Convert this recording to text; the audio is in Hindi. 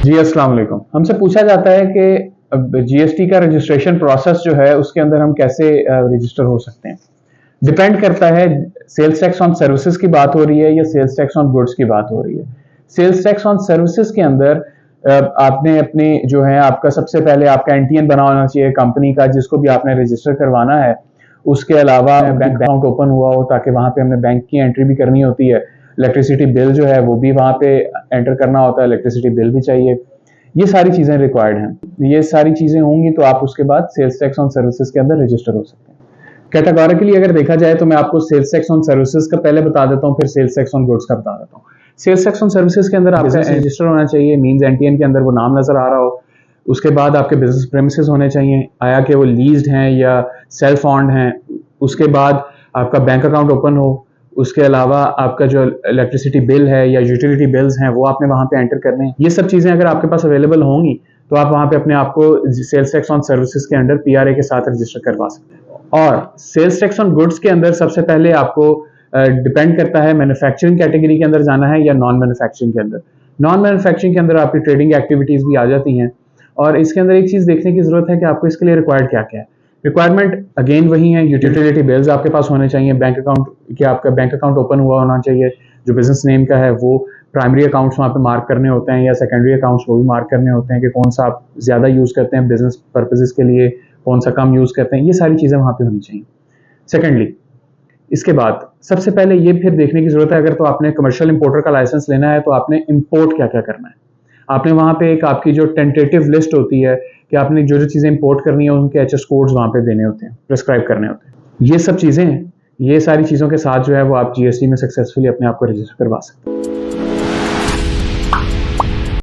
जी, अस्सलाम वालेकुम। हमसे पूछा जाता है कि जीएसटी का रजिस्ट्रेशन प्रोसेस जो है उसके अंदर हम कैसे रजिस्टर हो सकते हैं। डिपेंड करता है सेल्स टैक्स ऑन सर्विसेज की बात हो रही है या सेल्स टैक्स ऑन गुड्स की बात हो रही है। सेल्स टैक्स ऑन सर्विसेज के अंदर आपने अपनी जो है आपका सबसे पहले आपका एनटीएन बना होना चाहिए कंपनी का जिसको भी आपने रजिस्टर करवाना है। उसके अलावा बैंक अकाउंट ओपन हुआ हो ताकि वहां पे हमने बैंक की एंट्री भी करनी होती है। इलेक्ट्रिसिटी बिल जो है वो भी वहां पे एंटर करना होता है, इलेक्ट्रिसिटी बिल भी चाहिए। ये सारी चीजें रिक्वायर्ड हैं। ये सारी चीजें होंगी तो आप उसके बाद सेल्स टैक्स ऑन सर्विसेज के अंदर रजिस्टर हो सकते हैं। कैटेगोरिकली अगर देखा जाए तो मैं आपको सेल्स टैक्स ऑन सर्विसेज का पहले बता देता हूँ, फिर सेल्स टैक्स ऑन गुड्स का बता देता हूँ। सेल्स टैक्स ऑन सर्विसेज के अंदर आपका रजिस्टर होना चाहिए, मींस एनटीएन के अंदर वो नाम नजर आ रहा हो। उसके बाद आपके बिजनेस प्रेमिसेस होने चाहिए, आया कि वो लीज्ड हैं या सेल्फ ऑन्ड हैं। उसके बाद आपका बैंक अकाउंट ओपन हो। उसके अलावा आपका जो इलेक्ट्रिसिटी बिल है या यूटिलिटी बिल्स हैं वो आपने वहां पे एंटर करने हैं। ये सब चीजें अगर आपके पास अवेलेबल होंगी तो आप वहां पे अपने आप को सेल्स टैक्स ऑन सर्विसेज के अंडर पीआरए के साथ रजिस्टर करवा सकते हैं। और सेल्स टैक्स ऑन गुड्स के अंदर सबसे पहले आपको डिपेंड करता है मैन्युफैक्चरिंग कैटेगरी के अंदर जाना है या नॉन मैन्युफैक्चरिंग के अंदर। नॉन मैन्युफैक्चरिंग के अंदर आपकी ट्रेडिंग एक्टिविटीज भी आ जाती हैं। और इसके अंदर एक चीज देखने की जरूरत है कि आपको इसके लिए रिक्वायर्ड क्या क्या है। रिक्वायरमेंट अगेन वही है, यूटिलिटी बिल्स आपके पास होने चाहिए, बैंक अकाउंट कि आपका बैंक अकाउंट ओपन हुआ होना चाहिए, जो बिजनेस नेम का है वो प्राइमरी अकाउंट्स वहाँ पे मार्क करने होते हैं या सेकेंडरी अकाउंट्स वो भी मार्क करने होते हैं कि कौन सा आप ज़्यादा यूज़ करते हैं बिजनेस पर्पजेस के लिए, कौन सा कम यूज़ करते हैं। ये सारी चीज़ें वहाँ पे होनी चाहिए। सेकेंडली इसके बाद सबसे पहले ये फिर देखने की जरूरत है, अगर तो आपने कमर्शियल इंपोर्टर का लाइसेंस लेना है तो आपने इंपोर्ट क्या क्या करना है। आपने वहां पे एक आपकी जो टेंटेटिव लिस्ट होती है कि आपने जो जो चीजें इंपोर्ट करनी है उनके एचएस कोड्स वहां पे देने होते हैं, प्रिस्क्राइब करने होते हैं। ये सब चीजें, ये सारी चीजों के साथ जो है वो आप जीएसटी में सक्सेसफुली अपने आप को रजिस्टर करवा सकते हैं।